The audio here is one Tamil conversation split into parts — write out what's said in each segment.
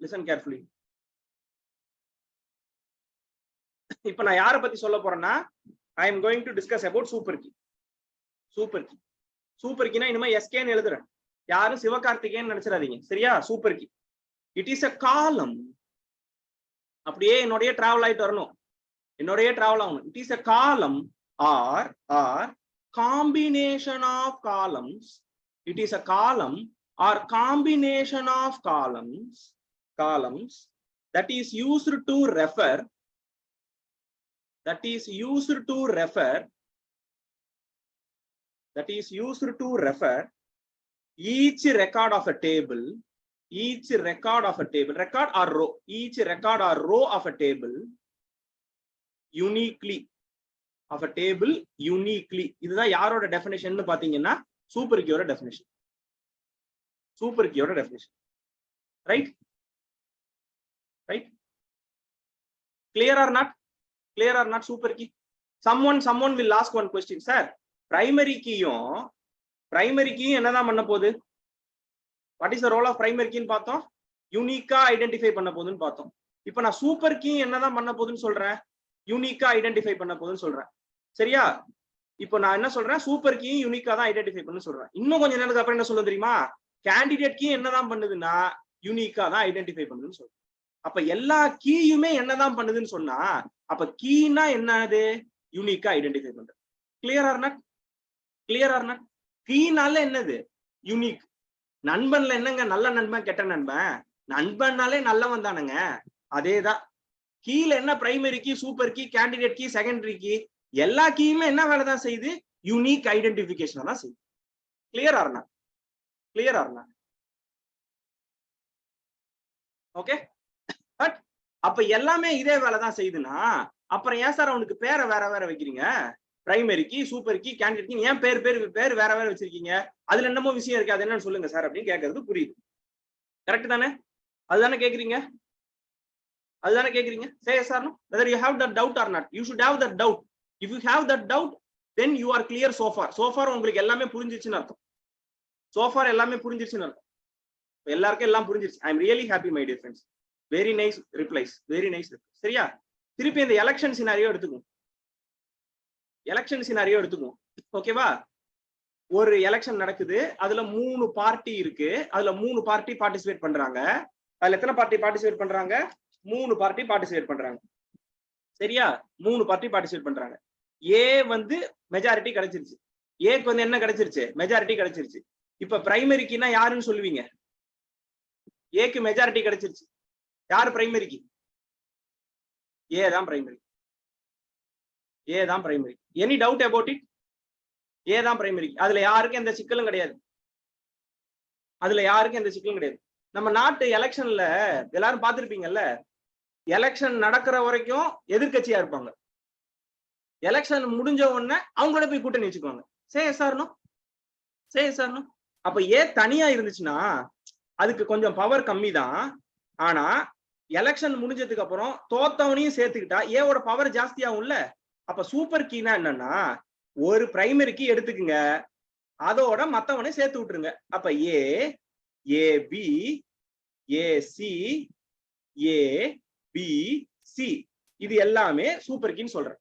listen carefully. இப்ப நான் யாரை பத்தி சொல்ல போறேன்னா I am going to discuss about super key. Super key னா இனிமே SK ன்னு எழுதுறேன். யாரும் சிவகார்த்திகேயன் நினைச்சிடாதீங்க. சரியா? Super key. It is a column. அப்படியே என்னோடய டிராவல் ஆயிட்டு வரணும். என்னோடய டிராவல் ஆகணும். It is a column or combination of columns. It is a column or combination of columns that is used to refer each record of a table, record or row, each record or row of a table uniquely, இதுதான் யாரோட டெஃபினிஷன் பாத்தீங்கன்னா சூப்பர் கீயோட definition. Right? Clear or not? Super key. Someone will ask one question, sir. Primary key என்னதான் பண்ண போகுது? What is the role of primary key ன்னு பார்த்தோம். யூனிக்கா ஐடென்டிஃபை பண்ண போகுதுன்னு பார்த்தோம். இப்போ நான் சூப்பர் கீ என்னதான் பண்ண போகுதுன்னு சொல்றேன்? யூனிக்கா ஐடென்டிஃபை பண்ண போகுதுன்னு சொல்றேன். சரியா? இப்போ நான் என்ன சொல்றேன்? சூப்பர் கீ யூனிக்கா தான் ஐடென்டிஃபை பண்ணு சொல்றேன். இன்னும் கொஞ்சம் நேரத்துக்கு அப்புறம் என்ன சொல்ல தெரியுமா? கேண்டிடேட் கீ என்னதான் பண்ணுதுன்னா யூனிக்கா தான் ஐடென்டிஃபை பண்ணுதுன்னு சொல்றேன். அப்ப எல்லா கீயுமே என்னதான் பண்ணுதுன்னு சொன்னா அப்ப கீனா என்னது? யூனிக்கா ஐடென்டிஃபை பண்றது. Clear or not? கீனால என்னது? யூனிக். நண்பன்ல என்னங்க நல்ல நண்பன் கெட்ட நண்பன்? நண்பன்னாலே நல்லவன் தானுங்க. அதேதான். கீழ என்ன primary key, super key, candidate key, secondary key, எல்லா கீயுமே என்ன வேலை தான் செய்யுது? யூனிக் ஐடென்டிஃபிகேஷன் தான் செய்யுது. Clear or not? Okay. But அப்ப எல்லாமே இதே வேலை தான் செய்யுதுன்னா அப்புறம் ஏன் சார் அவனுக்கு பேரை வேற வைக்கிறீங்க? Primary key, super key, candidate key ஏன் பேர் வேற வச்சிருக்கீங்க? அதுல என்னமோ விஷயம் இருக்கு, அது என்னன்னு சொல்லுங்க சார் அப்படின்னு கேட்கறது புரியுது. கரெக்ட் தானே? அதுதானே கேக்குறீங்க? Say yes or no. Whether you have that doubt or not, you should have that doubt. If you have that doubt, then you are clear so far. உங்களுக்கு எல்லாமே புரிஞ்சிருச்சுன்னு அர்த்தம். எல்லாமே புரிஞ்சிருச்சுன்னு அர்த்தம். எல்லாருக்கும் எல்லாம் புரிஞ்சிருச்சு. I am really happy my dear friends. Very nice replies. சரியா? திருப்பி இந்த எலெக்ஷன் சினாரியோ எடுத்துக்கும். ஓகேவா? ஒரு எலெக்ஷன் நடக்குது, அதுல 3 பார்ட்டி இருக்கு. அதுல 3 பார்ட்டி பார்ட்டிசிபேட் பண்றாங்க. அதுல எத்தனை பார்ட்டி பார்ட்டிசிபேட் பண்றாங்க? 3 பார்ட்டி பார்ட்டிசிபேட் பண்றாங்க. சரியா? 3 பார்ட்டி பார்ட்டிசிபேட் பண்றாங்க. ஏ மெஜாரிட்டி கிடைச்சிருச்சு. ஏக்கு என்ன கிடைச்சிருச்சு? மெஜாரிட்டி கிடைச்சிருச்சு. இப்ப பிரைமரிக்குன்னா யாருன்னு சொல்லுவீங்க? ஏக்கு மெஜாரிட்டி கிடைச்சிருச்சு. யாரு பிரைமரிக்கு? ஏ தான் primary. Any doubt about it? A தான் பிரைமரி. அதுல யாருக்கும் எந்த சிக்கலும் கிடையாது. நம்ம நாட்டு எலெக்ஷன்ல எல்லாரும் பார்த்திருப்பீங்கல்ல, எலெக்ஷன் நடக்கிற வரைக்கும் எதிர்கட்சியா இருப்பாங்க. எலெக்ஷன் முடிஞ்ச உடனே அவங்களோட போய் கூட்டணி வச்சுக்குவாங்க. சே சார்னோ. அப்ப ஏ தனியா இருந்துச்சுன்னா அதுக்கு கொஞ்சம் பவர் கம்மி தான். ஆனா எலெக்ஷன் முடிஞ்சதுக்கு அப்புறம் தோத்தவனையும் சேர்த்துக்கிட்டா ஏவோட பவர் ஜாஸ்தி ஆகும்ல. அப்ப சூப்பர் கீனா என்னன்னா ஒரு பிரைமரி கீ எடுத்துக்குங்க, அதோட மத்தவனை சேர்த்து விட்டுருங்க. அப்ப ஏ, ஏபி, ஏசி, ஏபிசி இது எல்லாமே சூப்பர் கீன்னு சொல்றேன்.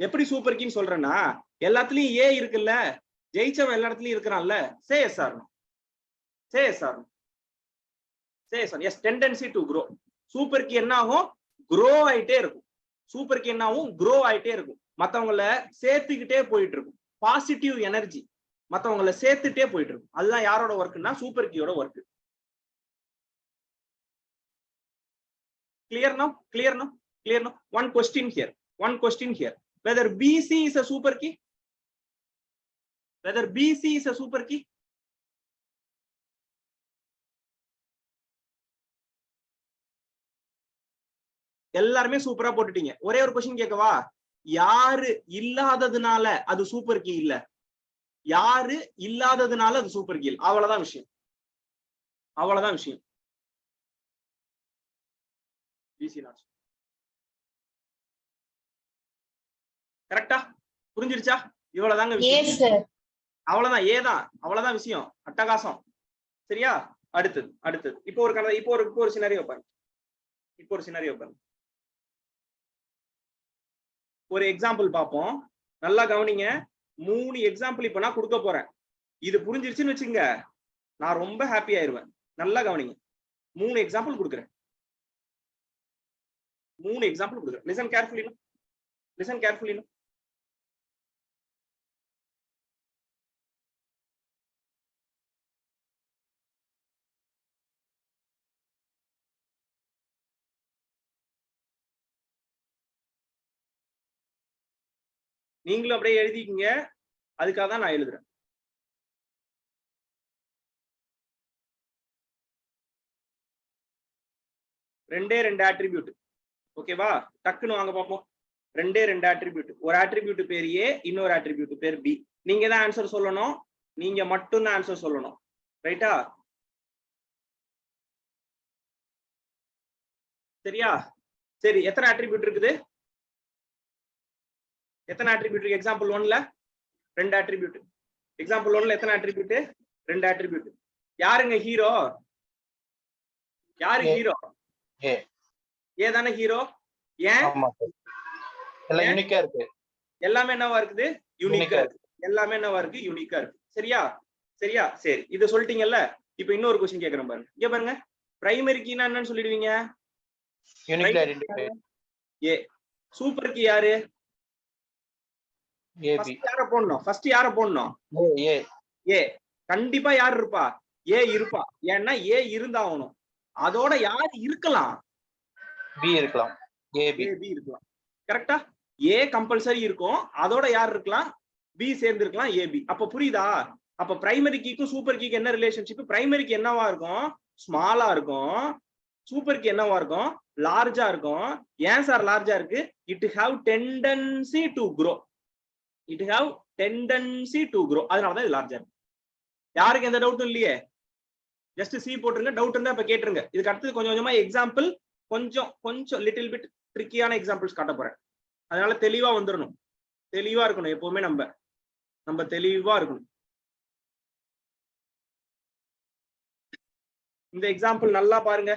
எப்படி சூப்பர் கீன்னு சொல்றேன்னா எல்லாத்துலயும் ஏ இருக்குல்ல, ஜெயிச்சவன் எல்லா இடத்துலயும் இருக்கிறான்ல. Say sir. Yes, tendency to grow. Super key என்ன ஆகும்? grow ஆயிட்டே இருக்கும். மத்தவங்கள சேர்த்துக்கிட்டே போயிட்டு இருக்கும். பாசிட்டிவ் எனர்ஜி மத்தவங்கள சேர்த்துட்டே போயிட்டு இருக்கும். அதுதான் யாரோட ஒர்க்னா சூப்பர் கீயோட work. Clear now? One question here. Whether BC is a super key? எல்லாருமே சூப்பரா போட்டுட்டீங்க. ஒரே ஒரு क्वेश्चन கேட்கவா? யாரு இல்லாததுனால அது சூப்பர் கீ இல்ல, யாரு இல்லாததுனால அது சூப்பர் கீ. அவ்வளவுதான் விஷயம். கரெக்டா? புரிஞ்சிருச்சா? இவ்வளவுதாங்க விஷயம். அவ்வளவுதான். அவ்வளவுதான் விஷயம். அட்டகாசம். சரியா? அடுத்தது இப்போ ஒரு சினாரியோ பாருங்க. ஒரு எக்ஸாம்பிள் பார்ப்போம். நல்லா கவனிங்க. 3 எக்ஸாம்பிள் இப்ப நான் கொடுக்க போறேன். இது புரிஞ்சிருச்சுன்னு வச்சுங்க, நான் ரொம்ப ஹாப்பி ஆயிருவேன். நல்லா கவனிங்க. 3 எக்ஸாம்பிள் கொடுக்குறேன். Listen carefully. நீங்களும் அப்படியே எழுதிக்கீங்க. அதுக்காக தான் நான் எழுதுறேன். ரெண்டே 2 ஆட்ரிபியூட். ஓகேவா? டக்குன்னு வாங்க பார்ப்போம். ரெண்டே 2 ஆட்ரிபியூட். ஒரு ஆட்ரிபியூட் பேர் ஏ, இன்னொரு ஆட்ரிபியூட் பேர் பி. நீங்க தான் ஆன்சர் சொல்லணும். நீங்க மட்டும் தான் ஆன்சர் சொல்லணும். ரைட்டா? சரியா? சரி, எத்தனை ஆட்ரிபியூட் இருக்குது? எக்ஸாம்பிள் 1ல 2 ஆட்ரிபியூட். எக்ஸாம்பிள் 1ல எத்தனை ஆட்ரிபியூட்? 2 ஆட்ரிபியூட். யாருங்க ஹீரோ? யாரு ஹீரோ? ஏ தானே ஹீரோ. ஏன்? எல்லாம் யூனிக்கா இருக்கு. எல்லாமே என்னவா இருக்குது? யூனிக்கா இருக்கு. எல்லாமே என்னவா இருக்கு? யூனிக்கா இருக்கு. சரியா? சரி, இத சொல்லிட்டீங்கல்ல. இப்போ இன்னொரு क्वेश्चन கேக்குறேன் பாருங்க. இங்க பாருங்க. பிரைமரி கீனா என்னன்னு சொல்லிடுவீங்க? Uniquely identify. A. Super key யாரு? ஏ. ஃபர்ஸ்ட் யார போடணும்? ஏ. கண்டிப்பா யார் இருப்பா? ஏ இருப்பா. ஏன்னா ஏ இருந்தாகணும். அதோட யார் இருக்கலாம்? பி இருக்கலாம். பி இருக்கலாம். கரெக்டா? ஏ கம்பல்சரி இருக்கும். அதோட யார் இருக்கலாம்? பி சேர்ந்து இருக்கலாம். ஏபி. அப்ப புரியுதா? அப்ப பிரைமரி கீக்கும் சூப்பர் கீக்கு என்ன ரிலேஷன்ஷிப்? பிரைமரிக்கு என்னவா இருக்கும்? ஸ்மாலா இருக்கும். சூப்பர் கீ என்னவா இருக்கும்? லார்ஜா இருக்கும். ஏன் சார் லார்ஜா இருக்கு? It have tendency to grow. அதனாலதான் இது லார்ஜா இருக்கு. யாருக்கு எந்த டவுட்டும் இல்லையே? ஜஸ்ட் சி போட்டுருங்க. டவுட் இருந்தா இப்ப கேட்டுருங்க. இதுக்கு அடுத்து கொஞ்சம் கொஞ்சமா எக்ஸாம்பிள் கொஞ்சம் லிட்டில் பிட் ட்ரிக்கியான எக்ஸாம்பிள்ஸ் காட்ட போறேன். அதனால தெளிவா வந்துடணும். தெளிவா இருக்கணும். எப்பவுமே நம்ம தெளிவா இருக்கணும். இந்த எக்ஸாம்பிள் நல்லா பாருங்க.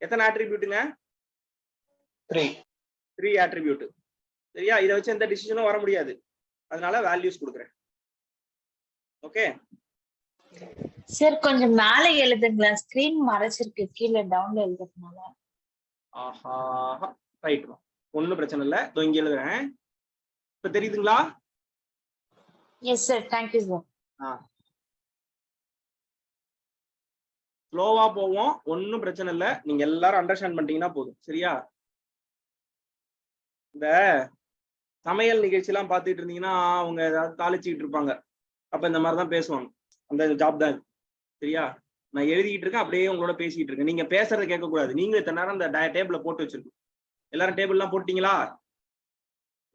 எத்தனை ஆட்ரிபியூட்டுங்க? 3 ஆட்ரிபியூட். சரியா? இதை வச்சு எந்த டிசிஷனும் வர முடியாது. அதனால வேல்யூஸ் கொடுக்குறேன். ஓகே சார், கொஞ்சம் மேல எழுதுங்களா? ஸ்கிரீன் மறைச்சிருக்கு கீழே டவுன்ல எழுதுறதுனால. ஆஹா, ரைட். ஒண்ணும் பிரச்சனை இல்ல. இதோ இங்க எழுதுறேன். இப்ப தெரியுதுங்களா? Yes sir, thank you sir. ஸ்லோவா போவோம். ஒன்னும் பிரச்சனை இல்ல. நீங்க எல்லாரும் அண்டர்ஸ்டாண்ட் பண்ணிட்டீங்கன்னா போதும். சரியா? இந்த சமையல் நிகழ்ச்சி எல்லாம் பாத்துட்டு இருந்தீங்கன்னா அவங்க ஏதாவது தாளிச்சுக்கிட்டு இருப்பாங்க. அப்ப இந்த மாதிரிதான் பேசுவாங்க. அந்த ஜாப் தான். சரியா? நான் எழுதிக்கிட்டு இருக்கேன், அப்படியே உங்களோட பேசிக்கிட்டு இருக்கேன். நீங்க பேசுறதை கேட்க கூடாது. நீங்க இத்தனை நேரம் அந்த டேபிள்ல போட்டு வச்சிருக்கோம். எல்லாரும் டேபிள் எல்லாம் போட்டீங்களா?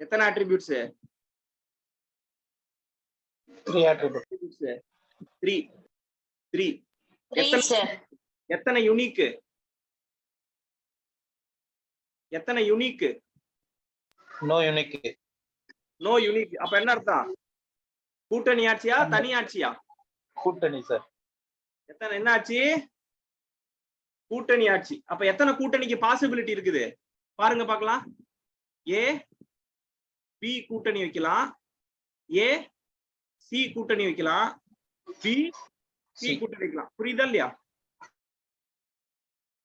எத்தனை ஆட்ரிபியூட்ஸ்? 3 ஆட்ரிபியூட்ஸ். 3. எத்தனை யூனிக்? No unique. அப்ப என்ன அர்த்தம்? கூட்டணி ஆட்சியா, தனி ஆட்சியா? கூட்டணி சார். என்ன ஆட்சி? கூட்டணி ஆட்சி. அப்ப எத்தனை கூட்டணிக்கு பாசிபிலிட்டி இருக்குது பாருங்க பார்க்கலாம். ஏ பி கூட்டணி வைக்கலாம். ஏ சி கூட்டணி வைக்கலாம். பி சி கூட்டணி வைக்கலாம். புரியுதா இல்லையா?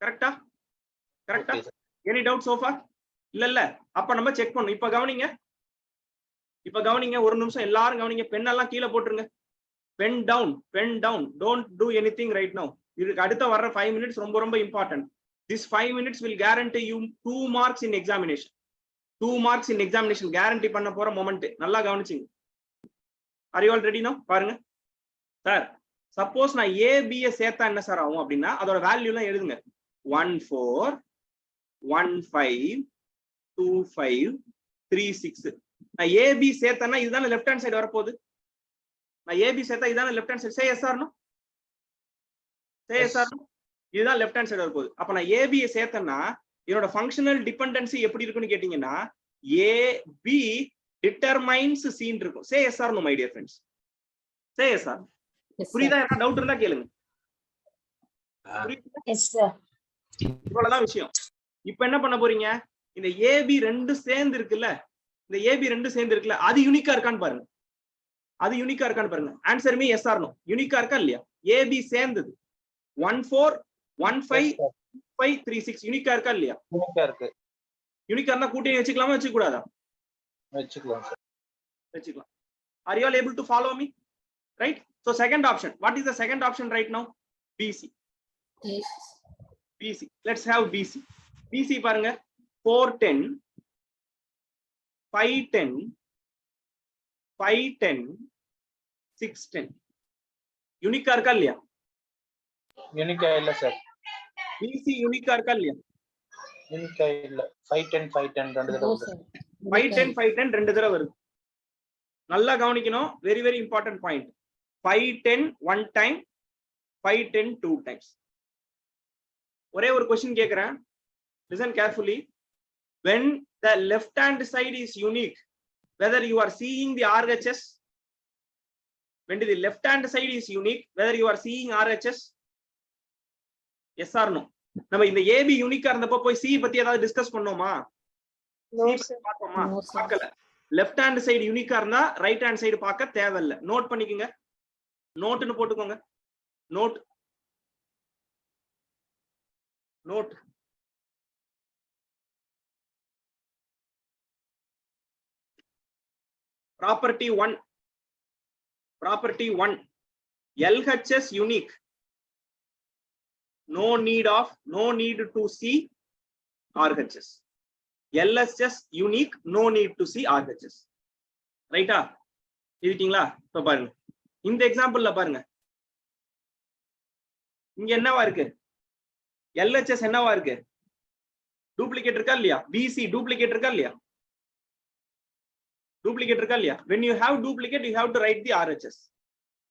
கரெக்டா? Any doubt sofa? இல்ல. அப்ப நம்ம செக் பண்ணணும். இப்ப கவனிங்க. ஒரு நிமிஷம் எல்லாரும் கவனிங்க. பென் எல்லாம் கீழே போட்டுருங்க. Pen down. Don't do anything right now. இதுக்கு அடுத்த வர்ற 5 minutes ரொம்ப important. This 5 minutes will guarantee you 2 marks in examination. 2 marks in examination guarantee பண்ண போற மொமெண்ட். நல்லா கவனிச்சிங்க. Are you all ready now? பாருங்க சார். சப்போஸ் நான் ஏபியை சேர்த்தா என்ன சார் ஆகும் அப்படின்னா அதோட வேல்யூ எல்லாம் எழுதுங்க. 1 4 1 5 2 5 3 6. நான் ஏபி சேர்த்தேன்னா இதுதானே லெஃப்ட் ஹேண்ட் சைடு வரப்போகுது. நான் ஏபி சேர்த்தா இதுதானே left hand side. Say yes or no? இதுதான் லெஃப்ட் ஹேண்ட் சைடு வரப்போகுது. அப்ப நான் ஏபியை சேர்த்தேன்னா என்னோட ஃபங்க்ஷனல் டிபெண்டன்சி எப்படி இருக்குன்னு கேட்டீங்கன்னா ஏபி டிட்டர்மைன்ஸ் சீன் இருக்கும். Say yes or no my dear friends? Say yes or? புரியுதா? என்ன டவுட் இருந்தா கேளுங்க. புரியுதா? Yes sir. இவ்வளவுதான் விஷயம். இப்ப என்ன பண்ண போறீங்க? இந்த ஏபி ரெண்டு சேர்ந்து இருக்குல்ல, இந்த ஏபி ரெண்டு சேர்ந்து இருக்குல்ல, அது யூனிக்கா இருக்கான்னு பாருங்க. அது யூனிக்கா இருக்கான்னு பாருங்க. Answer me yes or no. யூனிக்கா இருக்கா இல்லையா? ஏபி சேர்ந்தது 141536 யூனிக்கா இருக்கா இல்லையா? யூனிக்கா இருக்கு. யூனிக்கா இருந்தா கூட்டி வச்சுக்கலாமா வச்சுக்க கூடாதா? வச்சுக்கலாம் சார். வச்சுக்கலாம். Are you all able to follow me? Right? So second option. What is the second option right now? BC. Yes. BC. Let's have BC. BC பாருங்க. 410 510 510 610. யூனிக்கா இருக்கா இல்லையா? யூனிக்கா இல்ல சார். BC யூனிக்கா இருக்கா இல்லையா? யூனிக்கா இல்ல. 510 510 ரெண்டு தடவை வருது. 510 510 ரெண்டு தடவை வருது. நல்லா கவனிக்கணும். Very very important point. 510 one time, 510 two times. ஒரே ஒரு क्वेश्चन கேக்குறேன். Listen carefully. When the left hand side is unique, whether you are seeing the RHS, when the left hand side is unique, whether you are seeing RHS, yes or no? நம்ம இந்த AB யூனிக்கா இருந்தப்போ போய் C பத்தி ஏதாவது டிஸ்கஸ் பண்ணோமா? No sir. பார்த்தோமா? No, sir. பார்க்கல. லெஃப்ட் ஹேண்ட் சைடு யூனிக்கா இருந்தா ரைட் ஹேண்ட் சைடு பார்க்க தேவையில்லை. நோட் பண்ணிக்கோங்க. நோட்னு போட்டுக்கோங்க. Note note property 1 property 1 LHS unique, no need to see RHS. LHS unique, no need to see RHS. ரைட்டா? இருக்கீங்களா? இப்ப பாருங்க இந்த எக்ஸாம்பிள்ல பாருங்க. இங்க என்னவா இருக்கு? LHS என்னவா இருக்கு? டூப்ளிகேட் இருக்கா இல்லையா? BC டூப்ளிகேட் இருக்கா இல்லையா? டூப்ளிகேட் இருக்கா இல்லையா? when you have duplicate you have to write the RHS.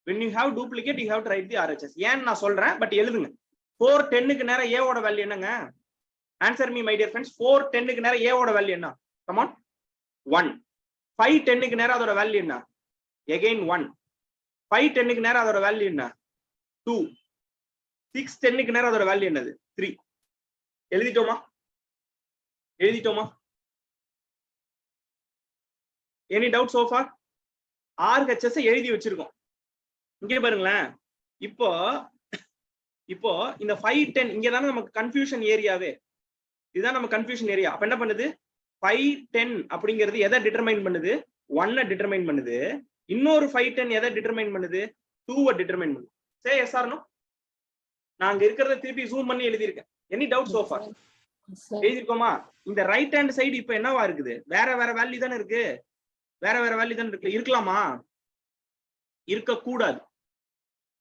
when you have duplicate you have to write the RHS. ஏன் நான் சொல்றேன், பட் எழுதுங்க. 410 க்கு நேரா A ஓட வேல்யூ என்னங்க? Answer me my dear friends. 410 க்கு நேரா A ஓட வேல்யூ என்ன? come on. 1. 510 க்கு நேரா அதோட வேல்யூ என்ன? again 1. 510 க்கு நேரா அதோட வேல்யூ என்ன? 2. 610 க்கு நேரா அதோட வேல்யூ என்னது? 3. எழுதிட்டோமா? எழுதிட்டோமா? Any doubt so far? RHS எழுதி வச்சிருக்கோம். இங்கே பாருங்களேன். இப்போ இந்த 510 இங்க தானே நமக்கு கன்ஃபியூஷன் ஏரியாவே. இதுதான் நம்ம கன்ஃபியூஷன் ஏரியா. அப்ப என்ன பண்ணுது? 510 அப்படிங்கிறது எதை டிட்டர்மைன் பண்ணுது? 1 டிட்டர்மைன் பண்ணுது. இன்னொரு 510 எதை டிட்டர்மைன் பண்ணுது? 2 டிட்டர்மைன் பண்ணுது. Say yes or no? நான் அங்க இருக்கிறத திருப்பி ஜூம் பண்ணி எழுதியிருக்கேன். Any doubt so far? எழுதிருக்கோமா? இந்த ரைட் ஹேண்ட் சைடு இப்ப என்னவா இருக்குது? வேற வேற வேல்யூ தானே இருக்கு. வேற வேற வேல்யூ தானே இருக்கு. இருக்கலாமா? இருக்கக்கூடாது.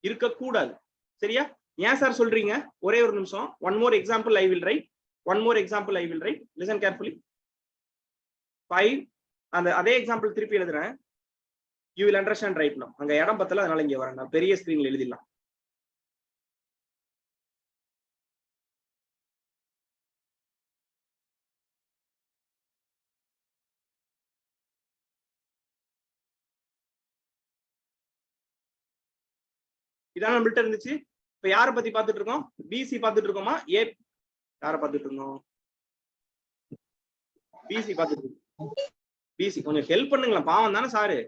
இருக்கக்கூடாது. சரியா? ஏன் சார் சொல்றீங்க? ஒரே ஒரு நிமிஷம். One more example I will write. Listen carefully. 5 அந்த அதே எக்ஸாம்பிள் திருப்பி எழுதுறேன். You will understand right now. அங்க இடம் பத்தல, அதனால இங்க வரேன். நான் பெரிய ஸ்கிரீன்ல எழுதிடலாம். இதான் நம்மள்ட்ட இருந்துச்சு. இப்ப யாரை பத்தி பார்த்துட்டு இருக்கோம்? பிசி பார்த்துட்டு இருக்கோமா? யாரை பார்த்துட்டு இருந்தோம்? பிசி பார்த்துட்டு இருக்கோம். பிசி கொஞ்சம் ஹெல்ப் பண்ணுங்களா, பாவம் தானே சாரு.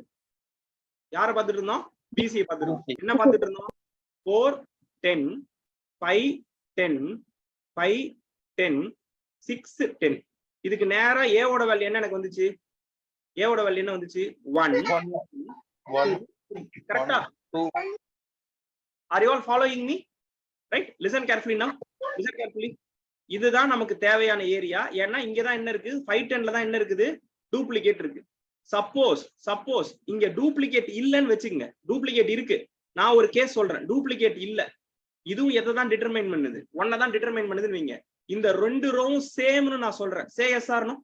யாரை பார்த்துட்டு இருந்தோம்? பிசி பார்த்துட்டு இருந்தோம். என்ன பார்த்துட்டு இருந்தோம்? 4 10 5 10 5 10 6 10. இதுக்கு நேரா ஏவோட வேல்யூ என்ன எனக்கு வந்துச்சு? ஏவோட வேல்யூ என்ன வந்துச்சு? 1 கரெக்டா? Are you all following me? Right? Listen carefully now. Listen carefully. இதுதான் நமக்கு தேவையான ஏரியா. ஏன்னா இங்கதான் என்ன இருக்கு? 510ல தான் என்ன இருக்குது? டூப்ளிகேட் இருக்கு. சப்போஸ் இங்க டூப்ளிகேட் இல்லன்னு வெச்சுங்க. டூப்ளிகேட் இருக்கு. நான் ஒரு கேஸ் சொல்றேன். டூப்ளிகேட் இல்ல. இதுவும் எதை தான் டிட்டர்மைன் பண்ணுது? 1 தான் டிட்டர்மைன் பண்ணுதுன்னு வைங்க. இந்த ரெண்டு ரோவும் சேம்னு நான் சொல்றேன். Say yes or no?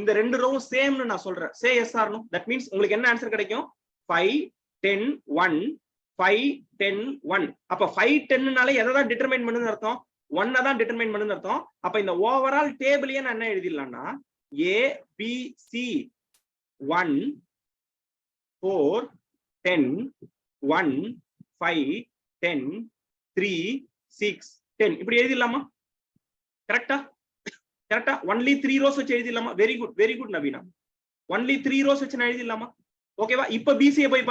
இந்த ரெண்டு ரோவும் சேம்னு நான் சொல்றேன். Say yes or no? That means உங்களுக்கு என்ன ஆன்சர் கிடைக்கும்? 5 10 1 5 10 1. அப்ப 5 10னால எதை தான் டிட்டர்மைன் பண்ணுதுன்னு அர்த்தம்? 1 தான் டிட்டர்மைன் பண்ணுதுன்னு அர்த்தம். அப்ப இந்த ஓவரால் டேபிளையே நான் என்ன எழுதிடலாம்னா A B C 1 4 10 1 5 10 3 6 10 இப்படி எழுதிடலாமா? கரெக்டா? கரெக்டா? ஒன்லி 3 rows வச்சு எழுதிடலாமா? Very good Naveena. Only 3 rows வச்சு நான் எழுதிடலாமா? ஓகேவா? இப்ப பிசிஏ போய்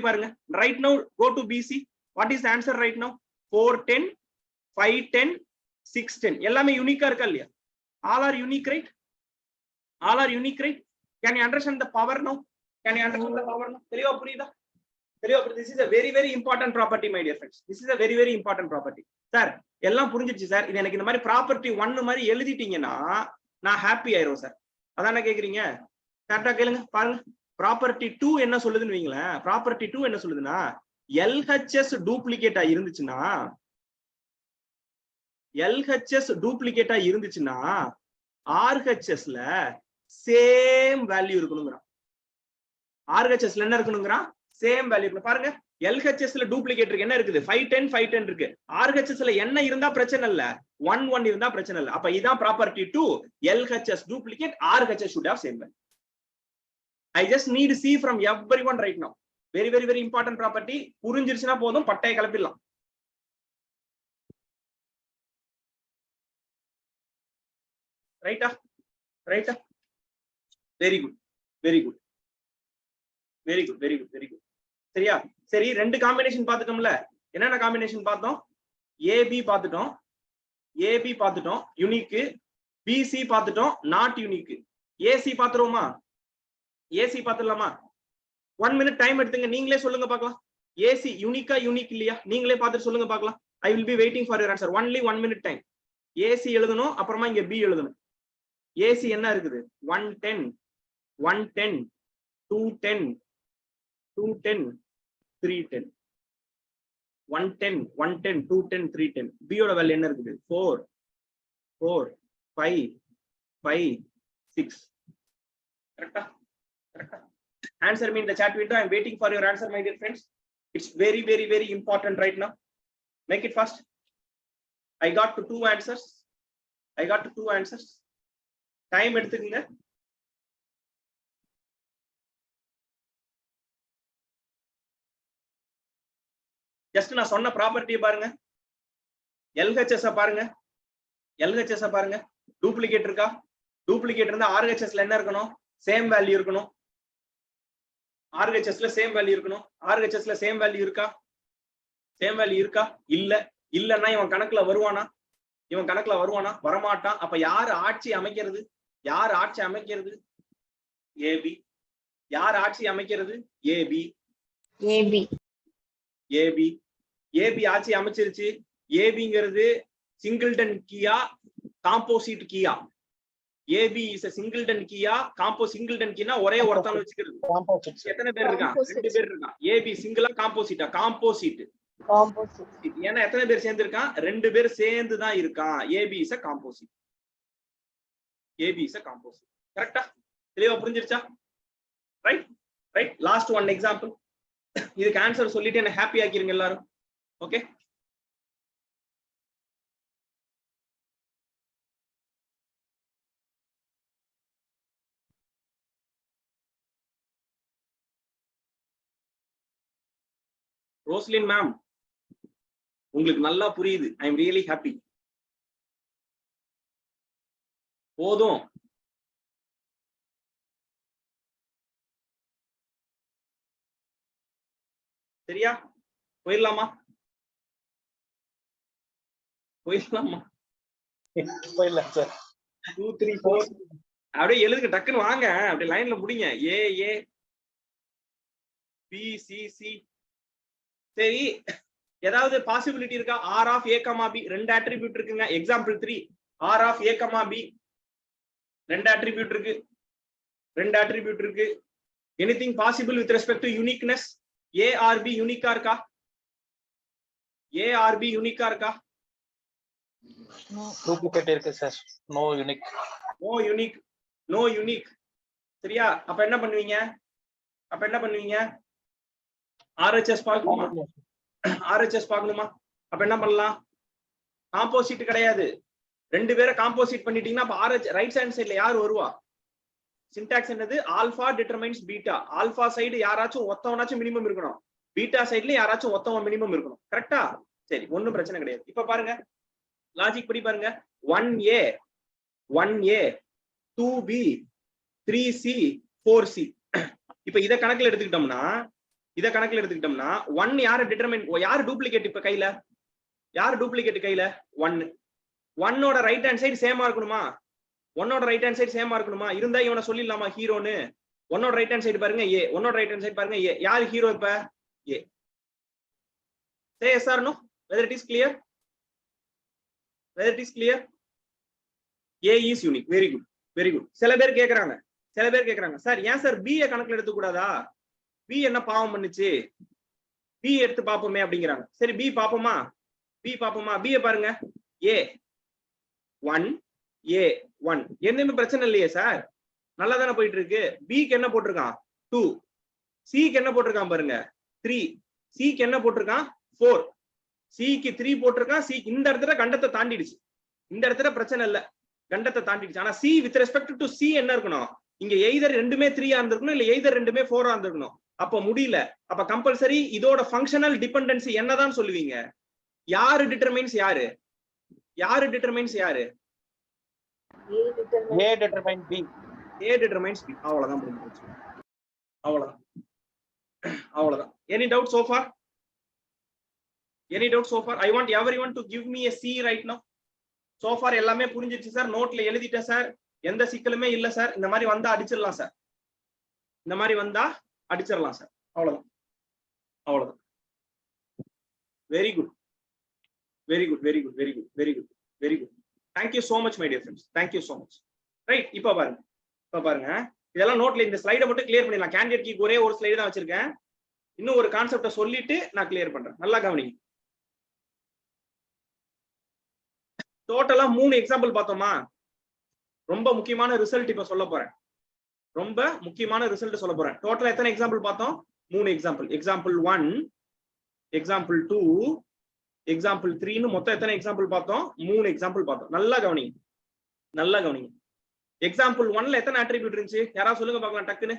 பாருங்க. Right now go to PC. What is the answer right now? 4 10 5 10 6 10 எல்லாமே யூனிக்கா இருக்கா இல்லையா? all are unique, right? Can you understand the power now? தெளிவா புரியுதா? This is a very very important property, my dear friends. This is a very very important property. Sir, எல்லாம் புரிஞ்சிருச்சு சார். இது எனக்கு இந்த மாதிரி ப்ராப்பர்ட்டி 1 மாதிரி எழுதிட்டீங்கன்னா நான் ஹாப்பி ஆயிரும் சார். அதானே கேக்குறீங்க? கரெக்டா கேளுங்க பாருங்க. ப்ராப்பர்ட்டி 2 என்ன சொல்லுதுன்னு வைங்களேன். ப்ராப்பர்ட்டி 2 என்ன சொல்லுதுன்னா LHS டூப்ளிகேட்டா இருந்துச்சுன்னா RHSல சேம் வேல்யூ இருக்கணும்ங்கறான். RHSல என்ன இருக்கணும்ங்கறான்? சேம் வேல்யூ இருக்கணும். பாருங்க, LHSல டூப்ளிகேட் இருக்கு. என்ன இருக்குது? 5 10 5 10 இருக்கு. RHSல என்ன இருந்தா பிரச்சனை இல்ல, 1 1 இருந்தா பிரச்சனை இல்ல. அப்ப இதான் property 2. LHS duplicate, RHS should have same value. I just need to see from everyone right now. Very very very important property. புரிஞ்சிருச்சுனா போதும், பட்டைய கிளப்பிடலாம். ரைட்டா? Very good. சரியா? சரி, ரெண்டு காம்பினேஷன் பார்த்துட்டோம்ல. என்னென்ன காம்பினேஷன் பார்த்தோம்? ஏபி பார்த்துட்டோம் யூனிக். பிசி பார்த்துட்டோம் நாட் யூனிக். ஏசி பார்த்துருவோமா? ஏசி பார்த்துடலாமா? 1 minute டைம் எடுத்துங்க, நீங்களே சொல்லுங்க பார்க்கலாம். ஏசி யூனிக்கா யூனிக் இல்லையா? நீங்களே பார்த்துட்டு சொல்லுங்க பார்க்கலாம். I will be waiting for your answer. Only 1 minute time. AC எழுதணும், அப்புறமா இங்க பி எழுதணும். ஏசி என்ன இருக்குது? 110 110 210 210 310. 110 110 210 310. B ஓட வேல்யூ என்ன இருக்குது? 4 4 5 5 6. கரெக்ட்டா? Answer me in the chat window. I am waiting for your answer, my dear friends. It's very very very important right now. Make it fast. I got to 2 answers. Time எடுத்துக்கங்க. ஜஸ்ட் நான் சொன்ன ப்ராப்பர்ட்டியை பாருங்க. LHS பாருங்க. டூப்ளிகேட் இருக்கா? டூப்ளிகேட் இருந்தா RHSல என்ன இருக்கணும்? சேம் வேல்யூ இருக்கணும். RHSல சேம் வேல்யூ இருக்கா? இல்லன்னா இவன் கணக்குல வருவானா? வரமாட்டான். அப்ப யார் ஆட்சி அமைக்கிறது? ஏபி. யார் ஆட்சி அமைக்கிறது? ஏபி ஆட்சி அமைச்சிருச்சு. ஏபிங்கிறது சிங்கிள்டன் கீயா காம்போசிட் கீயா? ஏபி இஸ் a singleton கீயா சிங்கிள்டன் கீனா ஒரே ஒருத்தன் வச்சுக்கிறது. எத்தனை பேர் இருக்கான்? 2 பேர் இருக்கான். ஏபி சிங்கிளா காம்போசிட்டா? காம்போசிட். ஏன்னா எத்தனை பேர் சேர்ந்து இருக்கான்? 2 பேர் சேர்ந்து தான் இருக்கான். AB is a composite. கரெக்டா? தெளிவா புரிஞ்சிருச்சா? ரைட். Last one example. இதுக்கு ஆன்சர் சொல்லிட்டு என்ன ஹாப்பி ஆக்கிருங்க எல்லாரும். ஓகே, ரோஸ்லின் மேம், உங்களுக்கு நல்லா புரியுது. I am really happy. போதும். சரியா? போயிடலாமா? போயிடலாம் சார். 2 3 4 அப்படியே எழுதுங்க, டக்குன்னு வாங்க, அப்படியே லைன்ல முடிங்க. ஏ பி சி. சரி, ஏதாவது பாசிபிலிட்டி இருக்கா? R of A, B 2 attribute இருக்குங்க. Example 3, R of A, B 2 attribute இருக்கு. Anything possible with respect to uniqueness? A or B யூனிக்கா இருக்கா? டூப்ளிகேட் இருக்கு சார். No unique. சரியா? அப்ப என்ன பண்ணுவீங்க? RHS பார்க்கணுமா? அப்ப என்ன பண்ணலாம்? காம்போசிட் கிடையாது. 2 பேரை காம்போசிட் பண்ணிட்டீங்கன்னா அப்ப RH ரைட் ஹேண்ட் சைடுல யார் வருவா? சின்டாக்ஸ் என்னது? Alpha determines beta. Alpha side யாராச்சும் ஒத்தவனாச்சும் மினிமம் இருக்கணும், பீட்டா சைடுல யாராச்சும் ஒத்தவன் மினிமம் இருக்கணும். கரெக்டா? சரி, ஒன்னும் பிரச்சனை கிடையாது. இப்ப பாருங்க லாஜிக் படி பாருங்க. 1A 1A 2B 3C 4C. இப்ப இத கணக்குல எடுத்துக்கிட்டோம்னா 1 யாரு டிட்டர்மைன், யாரு டூப்ளிகேட்? இப்ப கையில யாரு டூப்ளிகேட்? கையில 1. 1ஓட ரைட் ஹேண்ட் சைடு சேமா இருக்கணுமா? 1ஓட ரைட் ஹேண்ட் சைடு சேமா இருக்கணுமா? இருந்தா இவனை சொல்லிடலாமா ஹீரோன்னு? 1ஓட ரைட் ஹேண்ட் சைடு பாருங்க A, 1ஓட ரைட் ஹேண்ட் சைடு பாருங்க A. யாரு ஹீரோ இப்ப? A. Say yes or no, whether it is clear, whether it is clear. A is unique. Very good, very good. சில பேர் கேக்குறாங்க சார் ஏன் சார் B ய கணக்குல எடுத்து கூடாதா? B என்ன பாவம் பண்ணுச்சு? B எடுத்து பாப்போமே அப்படிங்கிறாங்க. சரி B பாப்போமா? B ய பாருங்க. A 1 A 1 என்னமே பிரச்சனை இல்லையே சார், நல்லா தானே போயிட்டு இருக்கு. B க்கு என்ன போட்டிருக்கான்? 2. C க்கு என்ன போட்டிருக்கான் பாருங்க 3. C க்கு என்ன போட்டிருக்கான்? 4. C க்கு 3 போட்டிருக்கான். C இந்த இடத்துல கண்டத்தை தாண்டிடுச்சு, இந்த இடத்துல பிரச்சனை இல்ல, கண்டத்தை தாண்டிடுச்சு. ஆனா C with respect to C என்ன இருக்கணும்? இங்க எய்தர் ரெண்டுமே 3 இருந்திருக்கணும், இல்ல எய்தர் ரெண்டுமே 4 இருந்திருக்கணும். அப்ப முடியல. அப்ப கம்பல்சரி இதோட ஃபங்க்ஷனல் டிபெண்டன்சி என்னதான் சொல்லுவீங்க? யாரு டிட்டர்மைன்ஸ் யாரு? யாரு டிட்டர்மைன்ஸ் யாரு? A determine B. A determines B. அவ்வளவுதான் முடிஞ்சு. அவ்வளவுதான். Any doubt so far? Any doubt so far? I want everyone to give me a C right now. So far எல்லாமே புரிஞ்சிருச்சு சார், நோட்ல எழுதிட்டேன் சார், எந்த சிக்கலுமே இல்ல சார். இந்த மாதிரி வந்தா அடிச்சிடலாம் சார், இந்த மாதிரி வந்தா அடிச்சிடலாம் சார். அவ்வளவுதான். Very good. Thank you so much my dear friends, thank you so much. Right, இப்ப பாருங்க இதெல்லாம் நோட்ல இந்த ஸ்லைடை மட்டும் கிளியர் பண்ணிடலாம். கேண்டிடேட் கீ ஒரே ஒரு ஸ்லைடு தான் வச்சிருக்கேன், இன்னும் ஒரு கான்செப்டை சொல்லிட்டு நான் கிளியர் பண்றேன். நல்லா கவனிங்க. டோட்டலா 3 எக்ஸாம்பிள் பார்த்தோமா? ரொம்ப முக்கியமான ரிசல்ட் இப்ப சொல்ல போறேன், டோட்டலா எத்தனை எக்ஸாம்பிள் பார்த்தோம்? 3 எக்ஸாம்பிள். எக்ஸாம்பிள் 1, எக்ஸாம்பிள் 2, எக்ஸாம்பிள் 3ன்னு மொத்தம் எத்தனை எக்ஸாம்பிள் பார்த்தோம்? 3 எக்ஸாம்பிள் பார்த்தோம். நல்லா கவனிங்க. எக்ஸாம்பிள் 1ல எத்தனை அட்ரிபியூட் இருந்துச்சு? யாராவது சொல்லுங்க பார்க்கலாம் டக்குன்னு.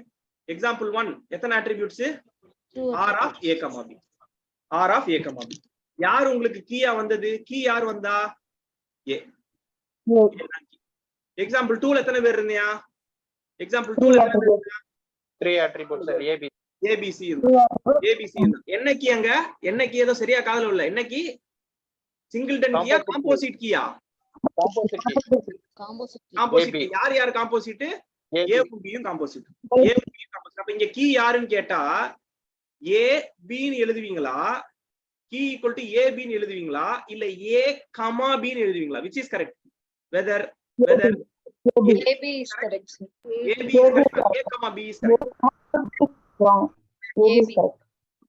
எக்ஸாம்பிள் 1 எத்தனை attributes? R of A, B. R of A, B. யார் உங்களுக்கு கீயா வந்தது? கீ யார் வந்தா? A. எக்ஸாம்பிள் 2ல எத்தனை பேர் இருந்தியா? எக்ஸாம்பிள் 2ல எத்தனை பேர் இருந்தா? 3 attributes sir. ABC என்னைக்கு அங்க என்னைக்கு ஏதோ சரியா காதுல இல்ல. என்னைக்கு சிங்கிள்டன் கீயா காம்போசிட் கீயா? காம்போசிட். யார் காம்போசிட்? A க்கும் B யும் காம்போசிட். அப்ப இங்க கீ யாருன்னு கேட்டா A B ன்னு எழுதுவீங்களா, key equal to A B ன்னு எழுதுவீங்களா, இல்ல A, B ன்னு எழுதுவீங்களா? which is correct? whether AB is correct. AB is correct, A, B is correct. Wrong.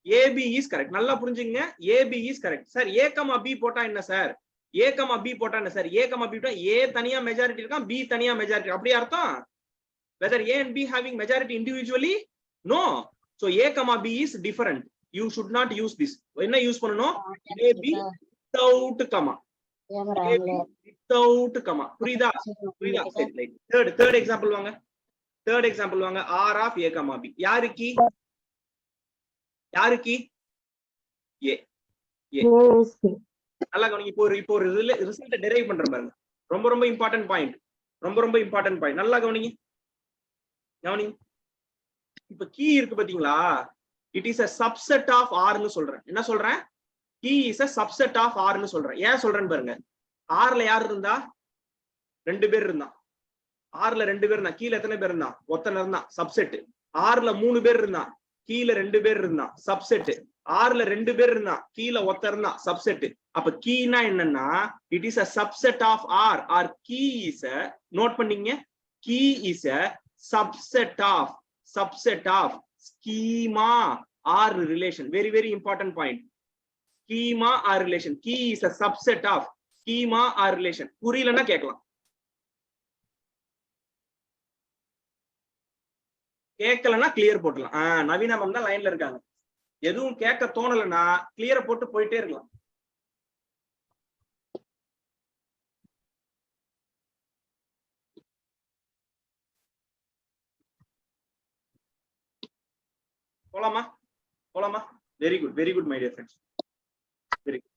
AB is correct. நல்லா புரிஞ்சுங்க. AB is correct. Sir A, B போட்டா என்ன சார்? A, B போட்டா என்ன சார்? A, B போட்டா A தனியா மெஜாரிட்டி இருக்கான், B தனியா மெஜாரிட்டி. அப்படியே அர்த்தம்? Whether A and B having majority individually? No. So A, B is different. You should not use this. என்ன யூஸ் பண்ணனும்? AB without comma. Without comma. புரியுதா? சரி. Third example வாங்க. R of A, B. யாரு கீ? A. நல்லா கவனிங்க. இப்போ ஒரு ரிசல்ட் டெரைவ் பண்றேன் பாருங்க. ரொம்ப இம்பார்ட்டன்ட் பாயிண்ட். நல்லா கவனிங்க. இப்ப கீ இருக்கு பாத்தீங்களா? It is a subset of R ன்னு சொல்றேன். என்ன சொல்றேன்? Key is a subset of R ன்னு சொல்றேன். ஏன் சொல்றேன்னு பாருங்க. R ல யார் இருந்தா? 2 பேர் இருந்தா. R ல 2 பேர் இருந்தா. கீழ எத்தனை பேர் இருந்தா? ஒருத்தன் இருந்தான், சப்செட். R ல 3 பேர் இருந்தா, கீழ 2 பேர் இருந்தா, சப்செட். R ல 2 பேர் இருந்தா, கீழ ஒருத்தன் இருந்தான், சப்செட். அப்ப கீனா என்னன்னா it is a subset of R or key is a, நோட் பண்ணீங்க, key is a subset of schema or relation. Very important point. Schema or relation. Key is a subset of schema or relation. புரியலன்னா கேட்கலாம். கேட்கலன்னா கிளியர் போட்டலாம். நவீன மேம் தான் லைன்ல இருக்காங்க. எதுவும் கேட்க தோணலைன்னா கிளியரை போட்டு போயிட்டே இருக்கலாம். போலாமா போலாமா? Very good my dear friends, very good.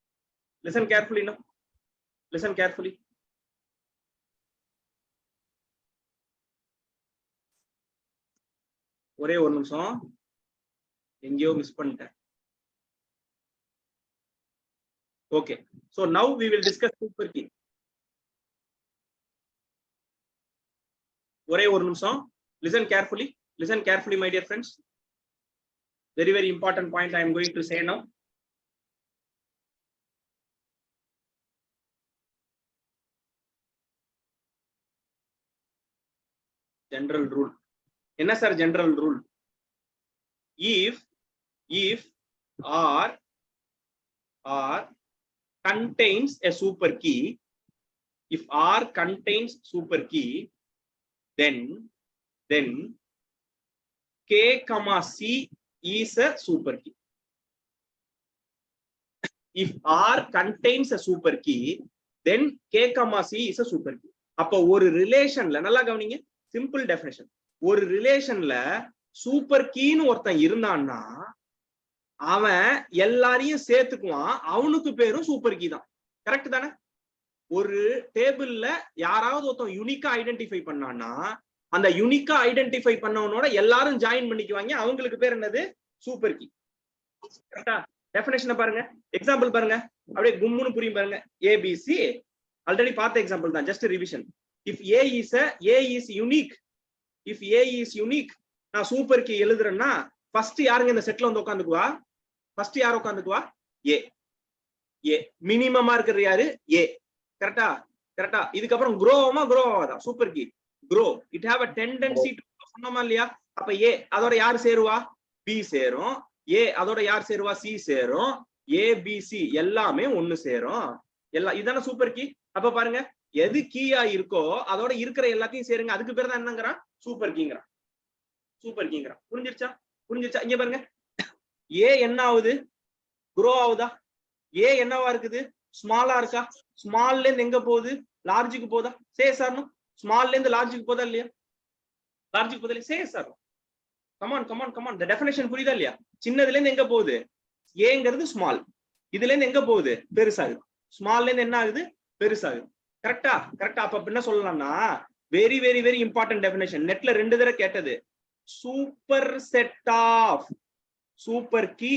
Listen carefully. No listen carefully. ஒரே ஒரு நிமிஷம், எங்கேயோ மிஸ் பண்ணிட்டேன். Okay, so now we will discuss super key. ஒரே ஒரு நிமிஷம், listen carefully my dear friends. Very important point I am going to say now. General rule. என்ன sir general rule? If R contains a super key, if R contains super key, then K comma C is a super key. If R contains a super key, then K comma C is a super key. அப்ப ஒரு ரிலேஷன்ல, நல்லா கவனிங்க, சிம்பிள் டெஃபினிஷன், ஒரு ரிலேஷன்ல சூப்பர் கீன்னு ஒருத்தன் இருந்தான்னா அவன் எல்லாரையும் சேர்த்துக்குவான், அவனுக்கு பேரும் சூப்பர் கீ தான். கரெக்ட் தானே? ஒரு டேபிள்ல யாராவது ஒருத்தன் யூனிக்கா ஐடென்டிஃபை பண்ணான்னா அந்த யூனிக்கா ஐடென்டிஃபை பண்ணவனோட எல்லாரும் ஜாயின் பண்ணிக்குவாங்க, அவங்களுக்கு பேர் என்னது? Super key. கரெக்டா? டெஃபினேஷனை பாருங்க, எக்ஸாம்பிள் பாருங்க, அப்படியே கும்முன்னு புரியும் பாருங்க. ஏபிசி ஆல்ரெடி பார்த்த எக்ஸாம்பிள் தான், just revision. If A is unique, if A is unique, நான் சூப்பர் கீ எழுதுறேன்னா ஃபர்ஸ்ட் யாருங்க இந்த செட்ல வந்து உட்காந்துக்குவா? ஃபர்ஸ்ட் யார் உட்காந்துக்குவா? ஏ. மினிமமா இருக்கிறது யாரு? ஏ. கரெக்டா? இதுக்கப்புறம் grow ஆகாதா super key? grow. It have a tendency to சொன்னோமா இல்லையா? அப்ப ஏ அதோட யார் சேருவா? பி சேரும். ஏ அதோட யார் சேருவா? சி சேரும். ஏ பி சி எல்லாமே ஒண்ணு சேரும். இதான சூப்பர் கீ. அப்ப பாருங்க, எது கீயா இருக்கோ அதோட இருக்கிற எல்லாத்தையும் சேருங்க, அதுக்கு பேர் தான் என்னங்கிறான்? சூப்பர் கீங்கிறான். புரிஞ்சிருச்சா? இங்க பாருங்க, ஏ என்ன ஆகுது? grow ஆகுதா? ஏ என்னவா இருக்குது? ஸ்மாலா இருக்கா? ஸ்மால்ல இருந்து எங்க போகுது? லார்ஜுக்கு போதா? சே சார். ஸ்மால்ல இருந்து லார்ஜுக்கு போதா இல்லையா? லார்ஜுக்கு போதா இல்லையா? சே சார். கமான். இந்த டெஃபினேஷன் புரியுதா இல்லையா? சின்னதுல இருந்து எங்க போகுது? ஏங்கிறது ஸ்மால், இதுல இருந்து எங்க போகுது? பெருசாகுது. ஸ்மால்ல இருந்து என்ன ஆகுது? பெருசாகுது. கரெக்டா? அப்ப என்ன சொல்லலாம்னா, வெரி இம்பார்ட்டன்ட் டெஃபினேஷன், நெட்ல 2 தடவை கேட்டது. Super set of super key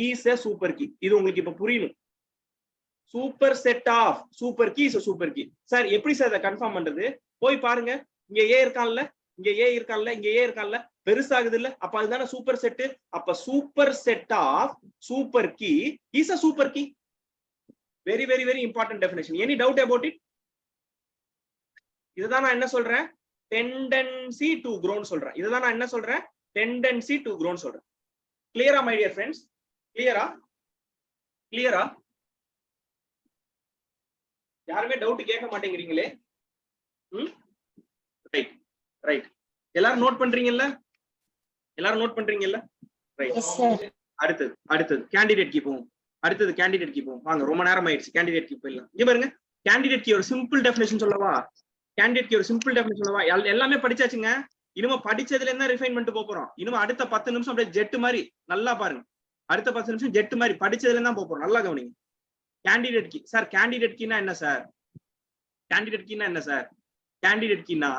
is a super key. இது உங்களுக்கு இப்ப புரியணும். Super set of super key is a super key. Sir எப்படி சார் அதை கன்ஃபார்ம் பண்றது? போய் பாருங்க, இங்க ஏ இருக்கான்ல, இங்க ஏ இருக்கான்ல, பெருசாகுது இல்ல, அப்ப அதுதானே சூப்பர் செட். அப்ப super set of super key is a super key. Very important definition. Any doubt about it? இதுதான் நான் என்ன சொல்றேன்? டெண்டன்சி டு க்ரோன்னு சொல்றேன். இதுதான் நான் என்ன சொல்றேன்? டெண்டன்சி டு க்ரோன்னு சொல்றேன். கிளியரா மை டியர் ஃப்ரெண்ட்ஸ்? கிளியரா? யாருமே டவுட் கேட்க மாட்டேங்கிறீங்களே. ரைட். எல்லாரும் நோட் பண்றீங்கல்ல? ரைட். அடுத்தது கேண்டிடேட் கீ போவோம். வாங்க, ரொம்ப நேரம் ஆயிடுச்சு. கேண்டிடேட் கீ போயிடலாம். இங்க பாருங்க, கேண்டிடேட் கீ ஒரு சிம்பிள் டெஃபினேஷன் சொல்லவா? எல்லாமே படிச்சாச்சுங்க. இனிமே படிச்சதுல என்ன ரிஃபைன் பண்ணிட்டு போறோம். இனிமே அடுத்த 10 நிமிஷம் அப்படியே ஜெட் மாதிரி நல்லா பாருங்க. அடுத்த 10 நிமிஷம் ஜெட் மாதிரி படிச்சதுல தான் போறோம். நல்லா கவனிங்க. Candidate key. சார் கேண்டிடேட் கீனா என்ன சார்? கேண்டிடேட் கீனா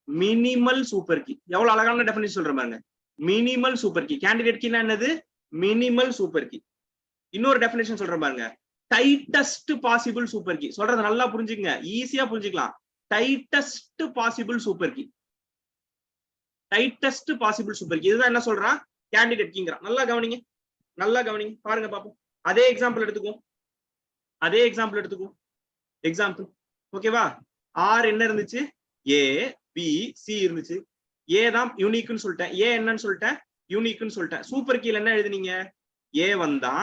மினிமல் சூப்பர் கீ. எவ்வளவு அழகான டெஃபினிஷன் சொல்றேன் பாருங்க. Minimal super key. கேண்டிடேட் கீனா என்னது? Minimal super key. இன்னொரு டெஃபினிஷன் சொல்றேன் பாருங்க, டைட்டஸ்ட் பாசிபிள் சூப்பர் கீ. சொல்றத நல்லா புரிஞ்சுக்கங்க, ஈஸியா புரிஞ்சுக்கலாம். டைட்டஸ்ட் பாசிபிள் சூப்பர் கீ. இதுதான் என்ன சொல்றான்? கேண்டிடேட் கீங்கிறான். நல்லா கவனிங்க. பாருங்க பாப்போம். அதே எக்ஸாம்பிள் எடுத்துக்குவோம். எக்ஸாம்பிள் ஓகேவா? ஆர் என்ன இருந்துச்சு? ஏ பி சி இருந்துச்சு. ஏ தான் யூனிக்னு சொல்லிட்டேன். ஏ என்னன்னு சொல்லிட்டேன்? யூனிக்னு சொல்லிட்டேன். சூப்பர் கீல என்ன எழுதுனீங்க? ஏ வந்தா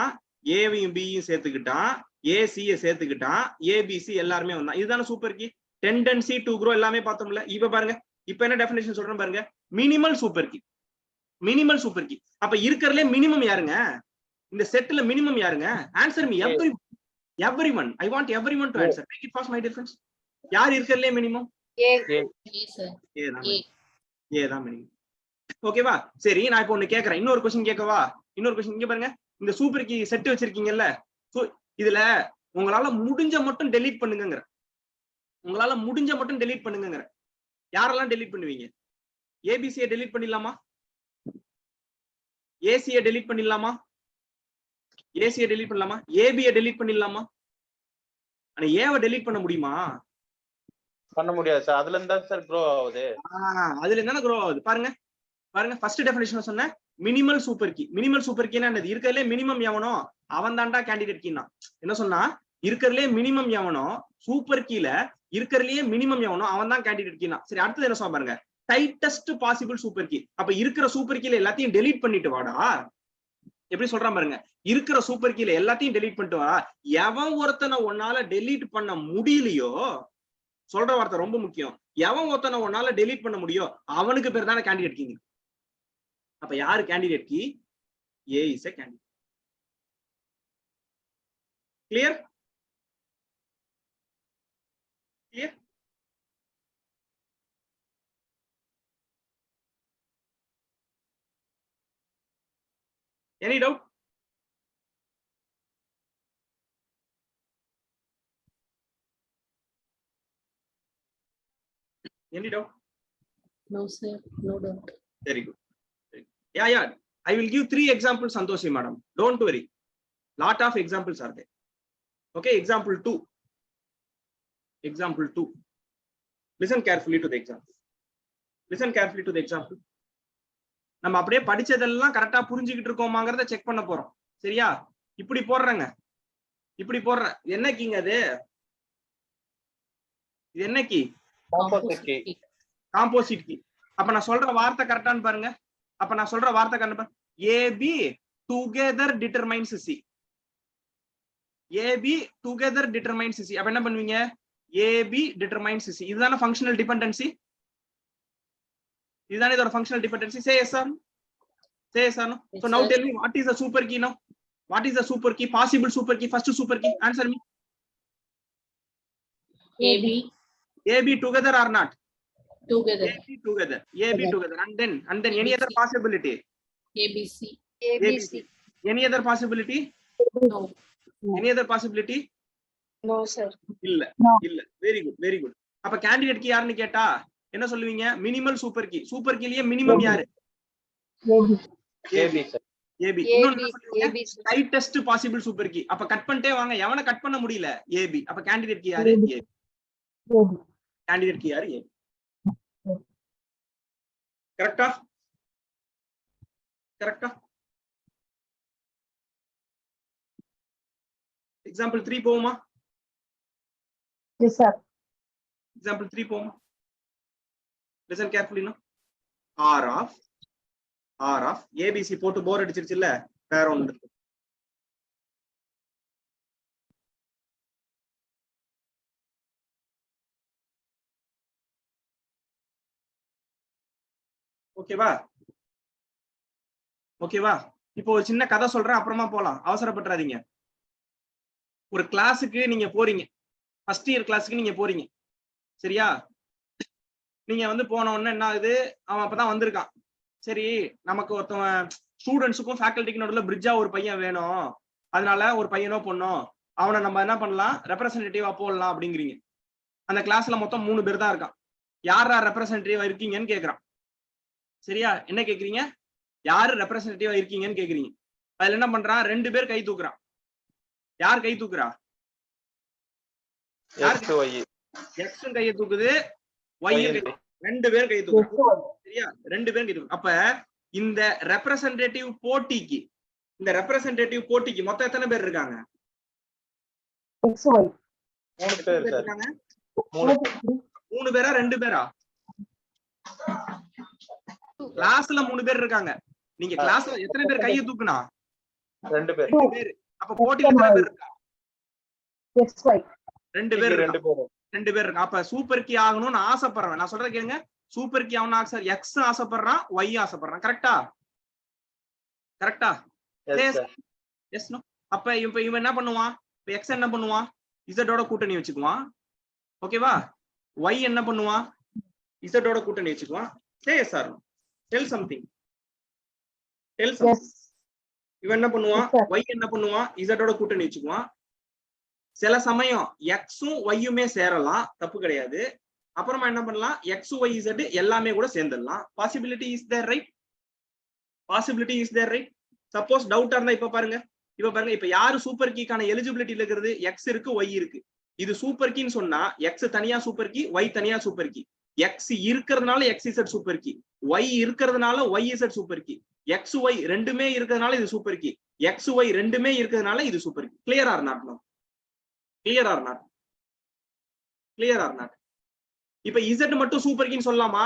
ஏவையும் பியும் சேர்த்துக்கிட்டான், ஏசியை சேர்த்துக்கிட்டான், ஏபிசி எல்லாருமே வந்தான். இதுதானே super key. Tendency to grow எல்லாமே பார்த்தோம்ல. இப்ப பாருங்க, இப்ப என்ன டெஃபினேஷன் சொல்றேன் பாருங்க. Minimal super key. அப்ப இருக்கிறதுல மினிமம் யாருங்க? இந்த செட்ல மினிமம் யாருங்க? Answer me. everyone. I want everyone to answer. Make it fast my dear friends. யார் இருக்கிறதுல மினிமம்? ஏ தான் மினிமம். ஓகேவா? சரி, நான் இப்போ ஒண்ணு கேக்குறேன். இன்னொரு கொஸ்டின் கேட்கவா? இன்னொரு கொஸ்டின் இங்க பாருங்க. இந்த சூப்பர் கீ செட் வச்சிருக்கீங்கல்ல, இதுல உங்களால முடிஞ்ச மட்டும் டெலீட் பண்ணுங்க. உங்களால முடிஞ்ச மட்டும் டெலீட் பண்ணுங்க. யாரெல்லாம் டெலீட் பண்ணுவீங்க? ஏபிசியை டெலீட் பண்ணிடலாமா? ஏசியை டெலீட் பண்ணிடலாமா? ஏசியை டெலீட் பண்ணலாமா? ஏபியை டெலீட் பண்ணிடலாமா? ஆனா ஏவை டெலீட் பண்ண முடியுமா? பண்ண முடியாது சார். அதுல இருந்தா சார் க்ரோ ஆகுது. அதுல இருந்தா க்ரோ ஆகுது. பாருங்க பாருங்க, ஃபர்ஸ்ட் டெஃபினிஷன் சொன்னேன், minimal super key. Minimal super கீனா என்னது? இருக்கிறதுலே மினிமம் எவனோ அவன் தான்டா கேண்டிடேட் கீனா. என்ன சொன்னா? இருக்கிறதுலே மினிமம் எவனோ, சூப்பர் கீல இருக்கிறதுலயே மினிமம் எவனோ அவன் தான் கேண்டிடேட் கீனா. சரி, அடுத்தது என்ன சொல்ல பாருங்க, டைட்டஸ்ட் பாசிபிள் சூப்பர் கீ. அப்ப இருக்கிற சூப்பர் கீல எல்லாத்தையும் டெலீட் பண்ணிட்டு வாடா. எப்படி சொல்றான் பாருங்க, இருக்கிற சூப்பர் கீல எல்லாத்தையும் டெலீட் பண்ணிட்டு வா. எவன் ஒருத்தனை உன்னால டெலீட் பண்ண முடியலையோ, சொல்ற வார்த்தை ரொம்ப முக்கியம், எவன் ஒருத்தனை உன்னால டெலீட் பண்ண முடியும் அவனுக்கு பேர் தானே கேண்டிடேட் கீ. அப்ப யாரு candidate key? A is a candidate. Clear? Clear? Any doubt? Any doubt? No, sir. No doubt. Very good. Yeah. I will give 3 examples, Santoshi madam. Don't worry. Lot of examples are there. Okay, example 2. Example 2. Listen carefully to the example. Listen carefully to the example. நம்ம அப்படியே படிச்சதெல்லாம் கரெக்டா புரிஞ்சுக்கிட்டு இருக்கோமாங்கறத செக் பண்ண போறோம். சரியா? இப்படி போடுறேங்க. இப்படி போடுறேன். என்ன கீங்க அது? இது என்ன key? Composite key. Composite key. அப்ப நான் சொல்ற வார்த்தை கரெக்டான்னு பாருங்க. அப்ப நான் சொல்ற வார்த்தை கரெக்டா பாருங்க. AB together determines C. AB together determines C. அப்ப என்ன பண்ணுவீங்க? AB determines C. இதுதான functional dependency? இதுதான இதோட functional dependency? Say yes or no? Say yes or no? So now tell me, what is the super key now? What is the super key? Possible super key. First super key. Answer me. AB. AB together or not? Together. AB together. AB together. And then any other possibility? ABC. ABC. Any other possibility? No. Any other possibility? No, sir. இல்ல இல்ல. Very good, very good. அப்ப கேண்டிடேட் கீ யாருன்னு கேட்டா என்ன சொல்லுவீங்க? Minimal super key. சூப்பர் கீலயே மினிமம் யாரு? A B sir. A B. Tightest possible super key. அப்ப கட் பண்ணிட்டே வாங்க. எவனை கட் பண்ண முடியல? ஏபி. அப்ப கேண்டிடேட் கீ யாரு? ஏபி. கேண்டிடேட் கீ யாரு? ஏபி. கரெக்டா? கரெக்டா? எக்ஸாம்பிள் 3 போவோமா? Yes, sir. Example 3 போவோமா? Listen carefully now. R of ABC போட்டு போர் அடிச்சிருச்சு இல்ல? வேற ஒன்று இருக்கு. ஓகேவா? ஓகேவா? இப்போ ஒரு சின்ன கதை சொல்றேன், அப்புறமா போலாம். அவசரப்பட்டுறாதீங்க. ஒரு கிளாஸுக்கு நீங்க போறீங்க. ஃபர்ஸ்ட் இயர் கிளாஸுக்கு நீங்க போறீங்க. சரியா? நீங்க வந்து போன உடனே என்ன ஆகுது? அவன் அப்பதான் வந்திருக்கான். சரி, நமக்கு ஒருத்தவன் ஸ்டூடெண்ட்ஸுக்கும் ஃபேக்கல்ட்டிக்கு நடுவில் பிரிட்ஜா ஒரு பையன் வேணும், அதனால ஒரு பையனோ பொண்ணோ அவனை நம்ம என்ன பண்ணலாம்? ரெப்ரசன்டேட்டிவா போடலாம் அப்படிங்கிறீங்க. அந்த கிளாஸ்ல மொத்தம் 3 பேர் தான் இருக்கான். யாரா ரெப்ரசன்டேட்டிவா இருக்கீங்கன்னு கேக்குறான். சரியா? என்ன கேக்குறீங்க? யாரு ரெப்ரசன்டேட்டிவா இருக்கீங்கன்னு கேக்குறீங்க. அதுல என்ன பண்றான்? 2 பேர் கை தூக்குறான். யார் கை தூக்குறா? எக்ஸும் கையை தூக்குது, ஒய்யும் 2 பேர் கை தூக்குறான். சரியா? 2 பேர் கை தூக்கு. அப்ப இந்த ரெப்ரசன்டேட்டிவ் போட்டிக்கு மொத்தம் எத்தனை பேர் இருக்காங்க? 3 பேர் இருக்காங்க. 3 பேரா 2 பேரா? கிளாஸ்ல 3 பேர் இருக்காங்க. நீங்க கிளாஸ்ல எத்தனை பேர் கையை தூக்குனா? 2 பேர். அப்ப போட்டியில எத்தனை பேர் இருக்கா? 2 பேர் இருக்காங்க. அப்ப சூப்பர் கீ ஆகணும்னு ஆசைப்படுறேன். நான் சொல்றேன் கேளுங்க. சூப்பர் கீ ஆகணும் சார். எக்ஸ் ஆசைப்படுறான், ஒய் ஆசைப்படுறான். கரெக்டா? கரெக்டா? Yes no. அப்ப இவன் என்ன பண்ணுவான்? எக்ஸ் என்ன பண்ணுவான்? இசட்டோட கூட்டணி வச்சுக்குவான். ஓகேவா? ஒய் என்ன பண்ணுவான்? இசட்டோட கூட்டணி வச்சுக்குவான். Say yes or no. Tell something. Tell something. Yes. இவன் என்ன பண்ணுவான்? Yes, sir. y என்ன பண்ணுவான்? z ஓட கூட்டணி வச்சுக்குவான். சில சமயம் x-உம் y-யுமே சேரலாம், தப்பு கிடையாது. அப்புறமா என்ன பண்ணலாம்? x, y, z எல்லாமே கூட சேர்ந்துடலாம். Possibility is there, right? Possibility is there, right? Suppose டவுட்டா இருந்தா இப்ப பாருங்க, இப்ப யாரு சூப்பர் கீக்கான எலிஜிபிலிட்டில இருக்கிறது? x இருக்கு, y இருக்கு. இது சூப்பர் கீன்னு சொன்னா x தனியா சூப்பர் கீ, y தனியா சூப்பர் கீ. x இருக்கிறதுனால xz சூப்பர் கீ, y இருக்கிறதுனால yz சூப்பர் கீ, xy ரெண்டுமே இருக்கிறதுனால இது சூப்பர் கீ, xy ரெண்டுமே இருக்கிறதுனால இது super key. Clear or not? Clear or not? Clear or not? இப்ப z மட்டும் சூப்பர் கீன்னு சொல்லலாமா?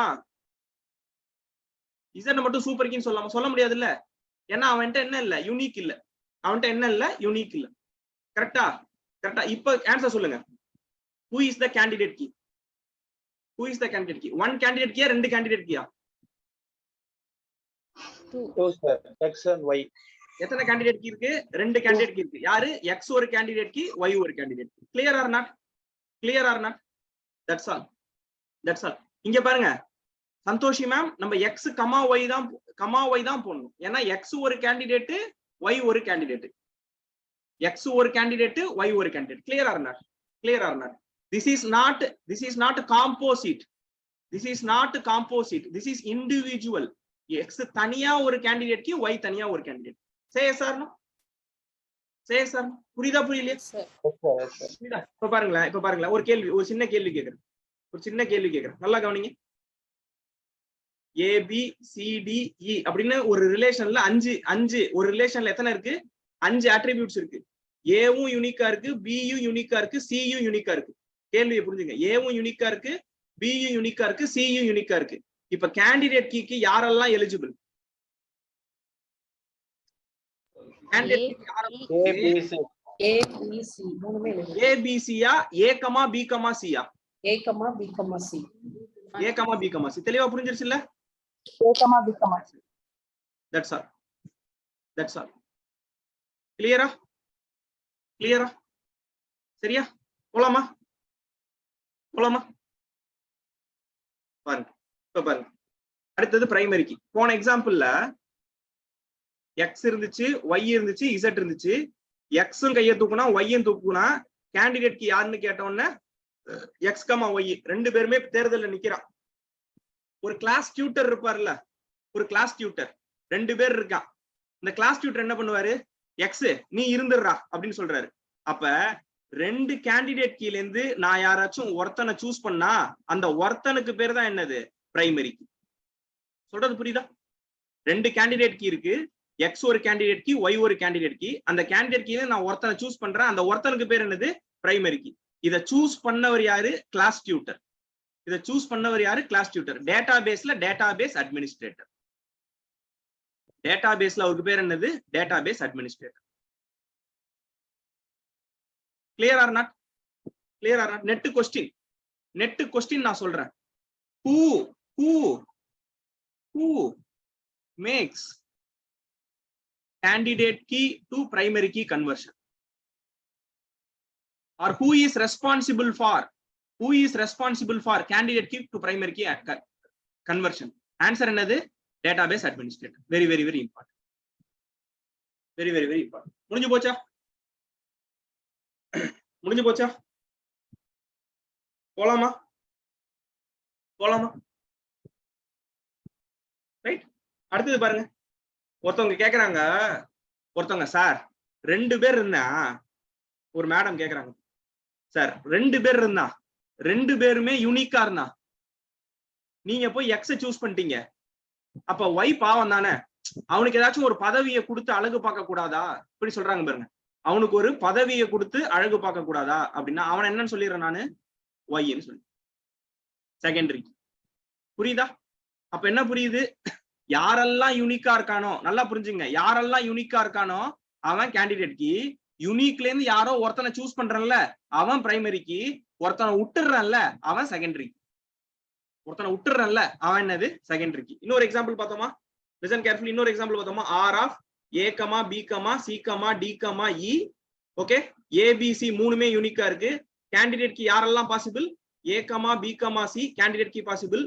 z மட்டும் சூப்பர் கீன்னு சொல்லலாமா? சொல்ல முடியாது இல்ல. ஏன்னா அவன்கிட்ட என்ன இல்ல? யூனிக் இல்ல. அவன்கிட்ட என்ன இல்ல? யூனிக் இல்ல. கரெக்டா? கரெக்டா? இப்ப ஆன்சர் சொல்லுங்க. who is the candidate key? who is the candidate key? one candidate key, ரெண்டு candidate key? 2 sir. X and Y. எத்தனை கேண்டிடேட் கீ இருக்கு? ரெண்டு கேண்டிடேட் கீ இருக்கு. யாரு? x ஒரு கேண்டிடேட் கீ, y ஒரு candidate key. Clear or not? Clear or not? That's all. That's all. இங்க பாருங்க சந்தோஷி மேம், நம்ம x, y தான் போடணும். ஏன்னா x ஒரு கேண்டிடேட், y ஒரு கேண்டிடேட். x ஒரு கேண்டிடேட், y ஒரு candidate. Clear or not? Clear or not? this is not composite. this is not composite. this is individual. x தனியா ஒரு கேண்டிடேட் கீ, y தனியா ஒரு கேண்டிடேட். சே சார், சே சார், புரியுதா புரியலையா? Sir. Yes, sir. Yes, sir. புரியுதா? இப்ப பாருங்களேன் ஒரு கேள்வி, ஒரு சின்ன கேள்வி கேக்குறேன். நல்லா கவனிங்க. ABCDE அப்படின்னு ஒரு ரிலேஷன்ல அஞ்சு ஒரு ரிலேஷன்ல எத்தனை இருக்கு? 5 அட்ரிபியூட்ஸ் இருக்கு. ஏவும் யூனிக்கா இருக்கு, பியும் யூனிக்கா இருக்கு, சியும் யூனிக்கா இருக்கு. கேள்வியை புரிஞ்சுங்க. ஏவும் யூனிக்கா இருக்கு, பியும் யூனிக்கா இருக்கு, சியும் யூனிக்கா இருக்கு. இப்ப கேண்டிடேட் கீக்கு யாரெல்லாம் எலிஜிபிள்? ABC. ABC மூணுமே எழுது. ஏபிசியா, ஏகமா பிகமா சியா? A, B, C. A comma B comma C. தெளிவா புரிஞ்சிருச்சு இல்ல? B, That's all. That's all. கிளியரா? கிளியரா? சரியா? போலாமா? பாருங்க. இப்ப பாருங்க. அடுத்தது பிரைமரி கீ. போன எக்ஸாம்பிள்ல x இருந்துச்சு, y இருந்துச்சு, z இருந்துச்சு. x-ம் கையை தூக்குனா, y-யும் தூக்குனா, கேண்டிடேட் கீ யாருன்னு கேட்டோம்னா x, y ரெண்டு பேருமே தேர்தல்ல நிக்கிறான். ஒரு கிளாஸ் டியூட்டர் இருப்பார்ல, ஒரு கிளாஸ் டியூட்டர், ரெண்டு பேர் இருக்கான். இந்த கிளாஸ் டியூட்டர் என்ன பண்ணுவாரு? x நீ இருந்துடுறா அப்படின்னு சொல்றாரு. அப்ப ரெண்டு கேண்டிடேட் கீழ இருந்து நான் யாராச்சும் ஒருத்தனை சூஸ் பண்ணா அந்த ஒருத்தனுக்கு பேர் தான் என்னது? Primary key. சொல்றது புரியுதா? ரெண்டு கேண்டிடேட் கீ இருக்கு, x ஒரு கேண்டிடேட் கீ, y ஒரு கேண்டிடேட் கீ. அந்த கேண்டிடேட் கீழ நான் ஒருத்தனை சூஸ் பண்றேன், அந்த ஒருத்தனுக்கு பேர் என்னது? Primary key. இத சூஸ் பண்ணவர் யாரு? Class tutor. டேட்டாபேஸ்ல டேட்டாபேஸ் அட்மினிஸ்ட்ரேட்டர். டேட்டாபேஸ்ல அவருக்கு பேர் என்னது? Database administrator. Clear or not? Clear or not? NET question நான் சொல்றேன். who makes candidate key to primary key conversion, or who is responsible for candidate key to primary key conversion? Answer என்னது? database administrator. very important. very important. முடிஞ்சு போச்சா? போலாமா? ரைட். அடுத்தது பாருங்க. ஒருத்தவங்க கேக்குறாங்க, சார் ரெண்டு பேர் இருந்தா, ஒரு மேடம் கேக்குறாங்க, சார் ரெண்டு பேர் இருந்தா, ரெண்டு பேருமே யூனிக்கா இருந்தா, நீங்க போய் எக்ஸ சூஸ் பண்ணிட்டீங்க, அப்ப ஒய் பாவம் தானே, அவனுக்கு ஏதாச்சும் ஒரு பதவியை கொடுத்து அழகு பார்க்க கூடாதா? இப்படி சொல்றாங்க பாருங்க. அவனுக்கு ஒரு பதவியை கொடுத்து அழகு பார்க்க கூடாதா அப்படின்னா அவன் என்னன்னு சொல்லிடுறேன் நானு? ஒய்ன்னு சொல்லி. செகண்டரி. புரியுதா? அப்ப என்ன புரியுது? யாரெல்லாம் யூனிக்கா இருக்கானோ, நல்லா புரிஞ்சுங்க, யாரெல்லாம் யூனிக்கா இருக்கானோ அவன் கேண்டிடேட் கீ. யூனிக்ல இருந்து யாரோ ஒருத்தனை சூஸ் பண்றன்ல அவன் பிரைமரி கீ. ஒருத்தனை விட்டுறான்ல அவன் செகண்டரி. அவன் என்னது? Secondary key. இன்னொரு எக்ஸாம்பிள் பார்த்தோமா? Listen carefully. இன்னொரு எக்ஸாம்பிள் பார்த்தோமா? R of A, B, C, D, E. Okay, ABC மூணுமே யூனிக்கா இருக்கு. கேண்டிடேட் கீ யாரெல்லாம் possible? A, B, C candidate key possible.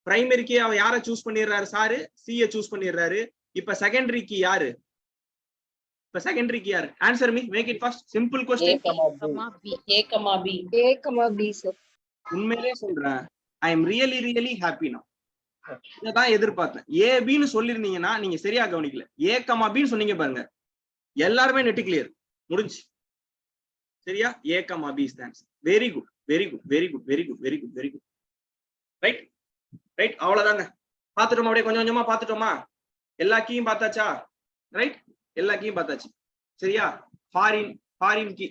Primary key அவர் யாரை சூஸ் பண்ணிடுறாரு சாரு, சியை சூஸ் பண்ணிடுறாரு. இப்ப செகண்டரி கீ யாரு? இப்ப செகண்டரி கீ யாரு? Answer me, make it fast, simple A, question. B. A, B. A, B, sir. உண்மையிலே சொல்றேன், ஐ எம் ரியலி ஹாப்பி நவ. இதான் எதிர்பார்த்தேன். ஏபின்னு சொல்லிருந்தீங்கன்னா நீங்க சரியா கவனிக்கல. ஏ கமா பின்னு சொன்னீங்க பாருங்க, எல்லாருமே நெட் கிளியர் முடிஞ்சு. சரியா? A comma B stands. Very good very good very good very good very good very good. Right right, அவ்வளவுதாங்க. பாத்துட்டோமா? அப்படியே கொஞ்சம் கொஞ்சமா பாத்துட்டோமா? எல்லா கீயும் பார்த்தாச்சா? ரைட், எல்லா கீயும் பார்த்தாச்சு. சரியா? Foreign key